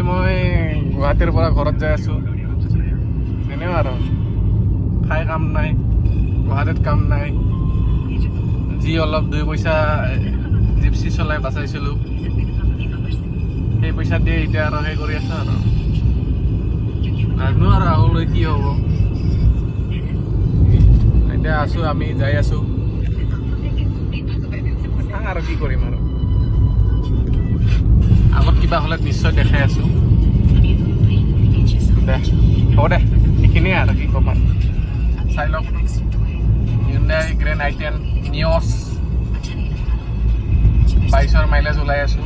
মই গুৱাহাটীৰ পৰা ঘৰত যাই আছোঁ এনেও আৰু ঠাই কাম নাই গুৱাহাটীত কাম নাই যি অলপ 2 পইচা জিপচি চলাই বাচাইছিলোঁ সেই পইচা দিয়ে এতিয়া আৰু সেই কৰি আছোঁ আৰু নাজানো আৰু আগলৈ কি হ'ব এতিয়া আছোঁ আমি যাই আছোঁ আৰু কি কৰিম আৰু আগত কিবা হ'লে নিশ্চয় দেখাই আছোঁ দে হ'ব দে সেইখিনিয়ে আৰু কি ক'ম আৰু চাই লওক Hyundai Grand i10 Nios 22ৰ মাইলেজ ওলাই আছোঁ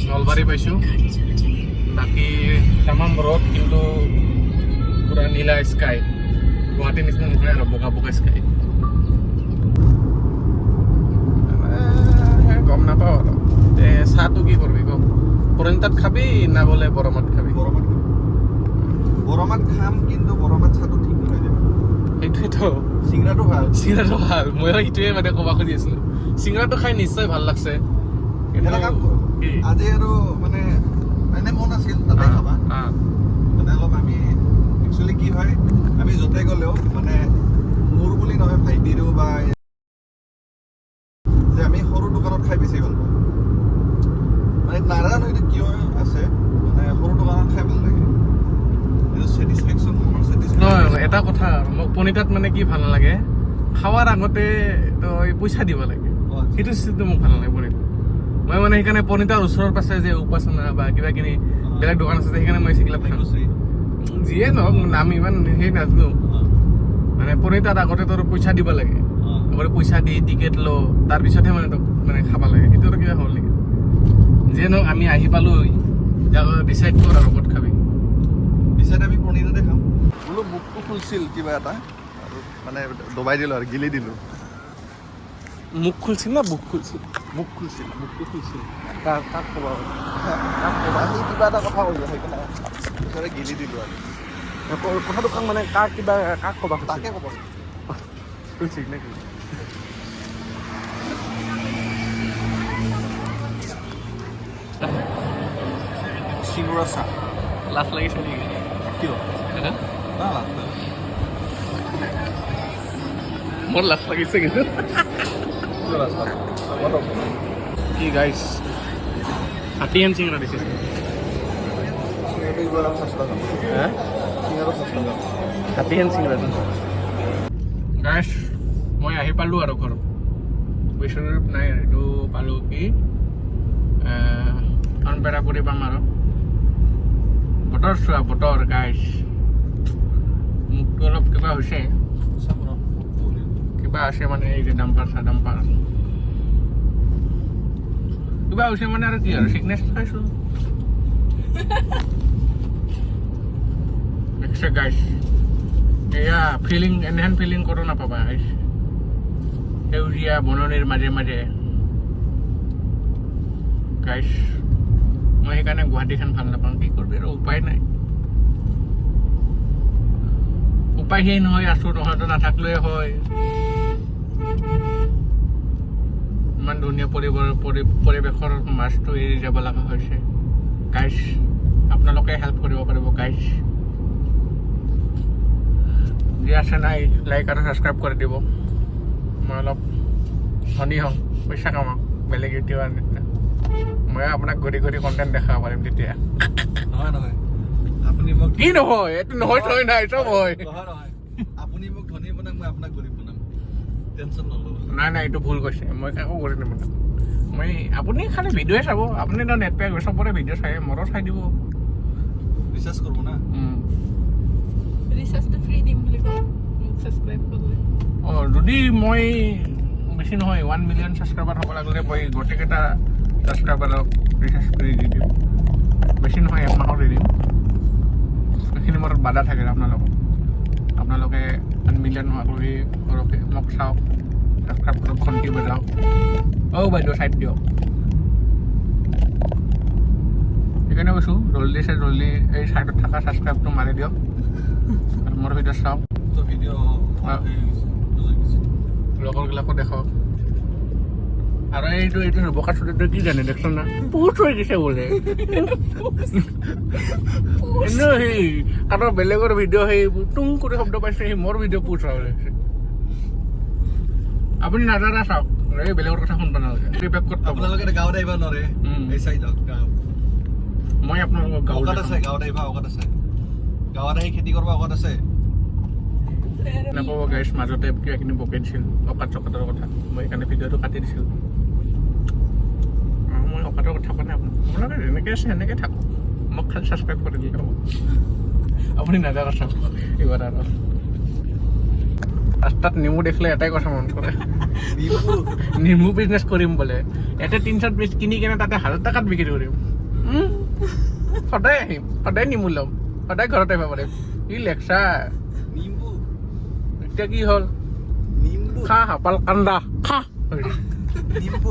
নলবাৰী পাইছোঁ বাকী তামাম ৰ'দ কিন্তু পুৰা নীলা স্কাই গুৱাহাটীৰ নিচিনা নহয় আৰু বগা বগা স্কাই গম নাপাওঁ আৰু চাহটো কি কৰিবি কওক পৰণ্টাত খাবি না বোলে বৰমাত খাবি বৰমাত খাম কিন্তু বৰমাত চাহটো ঠিক নহয় যাব সেইটোৱেতো চিংৰাটো ভাল ময়ো সেইটোৱে মানে ক'ব খুজি আছিলোঁ চিংৰাটো খাই নিশ্চয় ভাল লাগছে এটা কাম কৰোঁ আজি আৰু মানে এনে মন আছিল তাতে খাবা মানে অলপ আমি একচুৱেলি কি হয় আমি য'তে গ'লেও মানে মোৰ বুলি নহয় ভাইটিৰো বা যে আমি সৰু দোকানত খাই বেছি ভাল পাওঁ মানে নাজানো এইটো কিয় আছে মানে সৰু দোকানত খাই ভাল লাগে এটা কথা মোক পনিতাত মানে কি ভাল নালাগে খাৱাৰ আগতে তই পইচা দিব লাগে সেইটো চিষ্টেমটো মোক ভাল নালাগে পনিতাত মই মানে সেইকাৰণে পনিতাৰ ওচৰৰ পাছে যে উপাসনা বা কিবা কিনি বেলেগ দোকান আছে সেইকাৰণে মই সেইবিলাক খাওঁ যিয়ে নহওক আমি ইমান সেই নাজানো মানে পনিতাত আগতে তোৰ পইচা দিব লাগে আগতে পইচা দি টিকেট ল তাৰপিছতহে মানে তোক মানে খাব লাগে সেইটো আৰু কিবা হ'ল নেকি যিয়ে নহওক আমি আহি পালোঁ ডিচাইড কৰ আৰু ক'ত খাবি পিছত আমি পনীৰতে খাম বোলো মুখটো খুলছিল কিবা এটা আৰু মানে দবাই দিলোঁ আৰু গিলি দিলোঁ মুখ খুলছিল না বুক খুলছিল মুখটো খুলছিল কাক ক'বা সি কিবা এটা কথা কৈছে সেইকাৰণে পিছতে গিলি দিলোঁ আৰু কথাটো কাক মানে কাক কিবা কাক ক'বা তাকে ক'ব খুলছিল নেকি চিঙৰা চাহ লাজ লাগিছে নেকি কিয় না লাভ মোৰ লাজ লাগিছে কিন্তু কি গাইছ হাতীহেন চিঙৰা দিছে হাতীহেন চিঙৰা গাইছ মই আহি পালোঁ আৰু ঘৰত বেছি নাই এইটো পালোঁ কি আনবেৰা কৰি পাম আৰু বতৰ চোৱা বতৰ গাইছ মুখটো অলপ কিবা হৈছে কিবা আছে মানে এই যে ডাম্পাৰ কিবা হৈছে মানে আৰু কি আৰু চিকনেছ খাইছোঁ দেখিছে গাইছ এয়া ফিলিং এনেহেন ফিলিং কৰোঁ নাপাবা গাইছ সেউজীয়া বননিৰ মাজে মাজে গাইছ মই সেইকাৰণে গুৱাহাটীখন ভাল নাপাওঁ কি কৰিবি আৰু উপায় নাই উপায়হীন হৈ আছোঁ নহয়তো নাথাকিলেই হয় ইমান ধুনীয়া পৰিৱেশৰ মাছটো এৰি যাব লগা হৈছে গাইছ আপোনালোকে হেল্প কৰিব পাৰিব গাইছ যি আছে নাই লাইক আৰু ছাবস্ক্ৰাইব কৰি দিব মই অলপ ধনী হওঁ পইচা কামাওঁ বেলেগ ইউটিউবাৰ নিচিনা মই আপোনাক ঘূৰি ঘূৰি কণ্টেণ্ট দেখাব পাৰিম তেতিয়া নহয় আপুনি মোক কি নহয় এইটো নহয় থৈ নাই চব হয় নহয় আপুনি মোক ধনী বনাম মই আপোনাক গৰীব বনাম টেনশ্যন নল'ব নাই এইটো ভুল কৈছে মই কাকো কৰি নিবনাম মই আপুনি খালি ভিডিঅ'ই চাব আপুনি তো নেট পেক চবৰে ভিডিঅ' চাই মোৰো চাই দিব ৰিচাৰ্জ কৰিব না ৰিচাৰ্জটো ফ্ৰী দিম বুলি কওঁ ছাবস্ক্ৰাইব কৰিলে যদি মই বেছি নহয় 1 মিলিয়ন ছাবস্ক্ৰাইবাৰ হ'ব লাগিলে মই গোটেইকেইটা ছাবস্ক্ৰাইবাৰক ৰিচাৰ্জ কৰি দি দিম বেছি নহয় 1 মাহত দি দিম সেইখিনি মোৰ বাধা থাকে আপোনালোকে 1 মিলিয়ন হোৱাকৈ সৰহকৈ মোক চাওক ছাবস্ক্ৰাইব কৰক ঘণ্টি বজাওক বাইদেউ চাইড দিয়ক সেইকাৰণে কৈছোঁ জল্দি এই চাইডত থকা ছাবস্ক্ৰাইবটো মাৰি দিয়ক আৰু মোৰ ভিডিঅ' চাওক লগৰবিলাকো দেখাওক আৰু এইটো বোকা চুটিটো কি জানে দেখোন না পুচ হৈ গৈছে বোলে এনেও সেই কাৰোবাৰ বেলেগৰ ভিডিঅ' সেই টুং কৰি শব্দ পাইছে সেই মোৰ ভিডিঅ' পুচ হৈ গৈছে আপুনি নাজানা চাওক এই বেলেগৰ কথা শুনব নালাগে আপোনালোকে গাঁৱত আহিব নোৱাৰে এই চাই যাওক গাঁও মই আপোনালোকক গাঁৱত আছে গাঁৱত আহিবা অকত আছে গাঁৱত আহি খেতি কৰিব অকত আছে নক'ব গাইছ মাজতে কিবাখিনি বকে দিছিল অকাত চকাতৰ কথা মই সেইকাৰণে ভিডিঅ'টো কাটি দিছিলোঁ মই অকাতৰ কথা কোৱা নাই আপোনালোকে যেনেকৈ আছে সেনেকৈ থাকক মোক খালি ছাবস্ক্ৰাইব কৰি দিলে হ'ব আপুনি নাজানা চাওক এইবাৰ আৰু ৰাস্তাত নেমু দেখিলে এটাই কথা মন কৰে নেমু বিজনেছ কৰিম বোলে ইয়াতে 300 পিচ কিনি কেনে তাতে 1000 টকাত বিক্ৰী কৰিম সদায় আহিম সদায় নেমু ল'ম সদায় ঘৰত আহিব পাৰিম ই লেকচাৰ নিম্বু এতিয়া কি হ'ল নিম্বু খা হাপাল কান্দা খা নিম্বু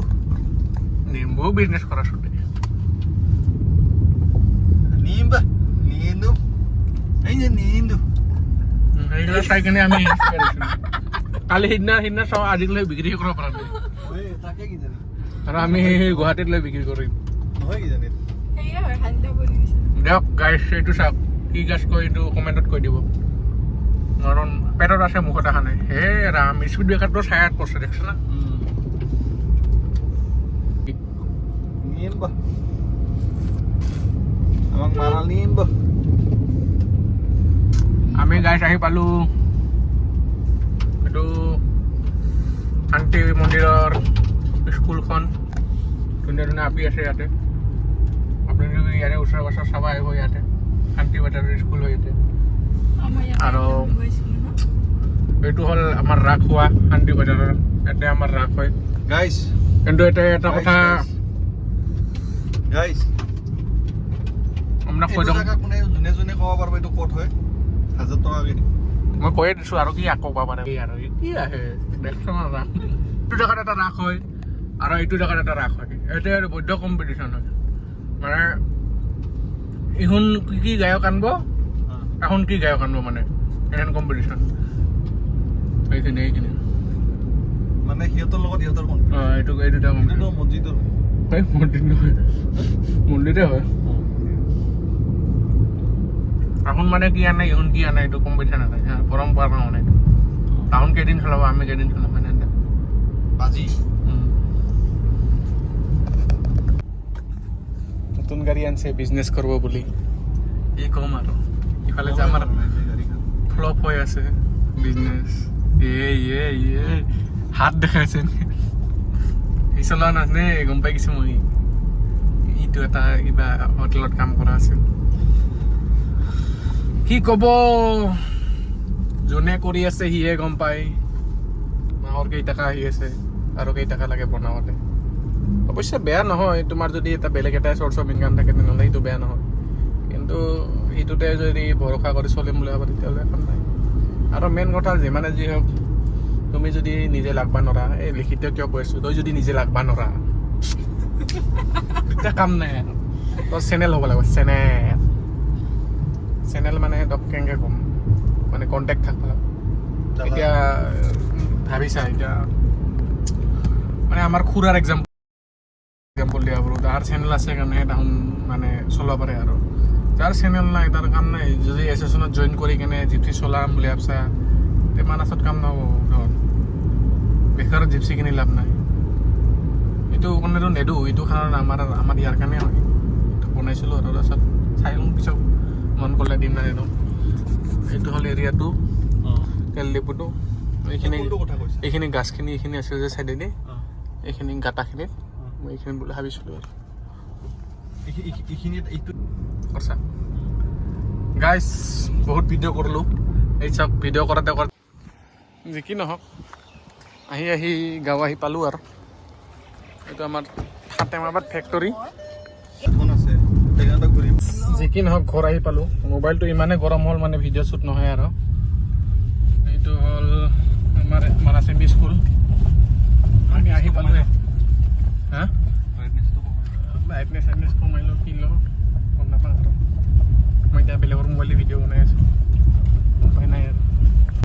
নেমু বিজনেছ কৰা চবে নিম্বা নিন্দু এই যে নিন্দু সেইগিলা চাই কেনে আমি কালি সিদিনা চাওঁ আজিলৈ বিক্ৰী কৰিব পৰা নাই তাকে কি জানি আৰু আমি গুৱাহাটীত লৈ বিক্ৰী কৰিম নহয় কি জানি সেয়া হয় সান্দা কৰি দিছে দিয়ক গাইছ এইটো চাওক কি গাছ কয় এইটো কমেণ্টত কৈ দিব কাৰণ পেটত আছে মুখত অহা নাই হে ৰাম স্পীড ব্ৰেকাৰটো চাই 8 পৰছে দেখছে না নিম্বা আমাক মাৰাল নিম্বা আমি গাইছ আহি পালোঁ এইটো শান্তি মন্দিৰৰ স্কুলখন ধুনীয়া ধুনীয়া আপি আছে ইয়াতে আপুনি যদি ইয়াৰে ওচৰে পাছৰে চাব আহিব ইয়াতে শান্তি বাজাৰৰ স্কুল হয় ইয়াতে আমাৰ ইয়াত আৰু গৈছিলোঁ ন এইটো হ'ল আমাৰ ৰাস হোৱা শান্তি বাজাৰৰ ইয়াতে আমাৰ ৰাস হয় গাইস কিন্তু এতিয়া এটা কথা গাইস আপোনাক কৈ এইটো দিওঁ জায়গা কোনে যোনে যোনে ক'ব পাৰিব এইটো ক'ত হয় 1000 টকা কে মই কৈয়ে দিছোঁ আৰু কি আকৌ পাব পাৰে আৰু কি আহে দেখোন ৰাস এইটো জেগাত এটা ৰাস হয় আৰু এইটো জেগাত এটা ৰাস হয় এতিয়া বৈধ কম্পিটিশ্যন হয় মানে ইহুন কি গায়ক আনিব এখন কি গায়ক আনিব মানে এখন কম্পিটিশ্যন এইখিনি মানে সিহঁতৰ লগত সিহঁতৰ কোন এইটো দুটা এইটো মছজিদৰ মন্দিৰ নহয় মন্দিৰে হয় এখন মানে কি আনে ইহুন কি আনে এইটো কম্পিটিশ্যন আছে পৰম্পৰা মানে এইটো টাউন কেইদিন চলাব আমি কেইদিন চলাম মানে বাজি নতুন গাড়ী আনছে বিজনেছ কৰিব বুলি এই ক'ম আৰু ইফালে যে আমাৰ ফ্লপ হৈ আছে বিজনেছ হাত দেখাইছে এই চলোৱা নাজানে গম পাই গৈছোঁ মই ইটো এটা কিবা হোটেলত কাম কৰা আছিল কি ক'ব যোনে কৰি আছে সিহে গম পায় মাহৰ কেইটকা আহি আছে আৰু কেইটকা লাগে বনাওঁতে অৱশ্যে বেয়া নহয় তোমাৰ যদি এটা বেলেগ এটা চ'ৰ্চ অফ ইনকাম থাকে তেনেহ'লে সেইটো বেয়া নহয় কিন্তু সেইটোতে যদি ভৰসা কৰি চলিম বুলি ভাবা তেতিয়াহ'লে এখন নাই আৰু মেইন কথা যিমানে যি হওক তুমি যদি নিজে লাগবা নৰা এই লিখিত কিয় কৈ আছোঁ তই যদি নিজে লাগবা নৰা তেতিয়া কাম নাই আৰু তোৰ চেনেল হ'ব লাগিব চেনেল মানে তোক কেনেকৈ ক'ম মানে কণ্টেক্ট থাকিব লাগিব এতিয়া ভাবিছা এতিয়া মানে আমাৰ খুৰাৰ এক্সাম্পল দিয়া পাৰোঁ তাৰ চেনেল আছে কাৰণে তাহোন মানে চলাব পাৰে আৰু যাৰ চেনেল নাই তাৰ কাম নাই যদি এছ'চিয়েশ্যনত জইন কৰি কেনে জিপচি চলাম বুলি ভাবছা তে মানাছত কাম নহ'ব ধৰ বেকাৰত জিপচি কিনি লাভ নাই এইটো কাৰণেতো নেদো এইটো কাৰণ আমাৰ ইয়াৰ কাৰণে হয় এইটো বনাইছিলোঁ আৰু তাৰপিছত চাই লওঁ পিছত মন কৰিলে দিম নাই নেদো এইটো হ'ল এৰিয়াটো তেল ডিপুটো এইখিনি গাছখিনি এইখিনি আছিল যে চাইডেদি এইখিনি গাঁটাখিনিত মই এইখিনি বুলি ভাবিছিলোঁ আৰু কৰছা গাইছ বহুত ভিডিঅ' কৰিলোঁ এই চব ভিডিঅ' কৰাতে যি কি নহওক আহি গাঁও আহি পালোঁ আৰু এইটো আমাৰ ফাটেমাবাদ ফেক্টৰী যি কি নহওক ঘৰ আহি পালোঁ মোবাইলটো ইমানে গৰম হ'ল মানে ভিডিঅ' শ্বুট নহয় আৰু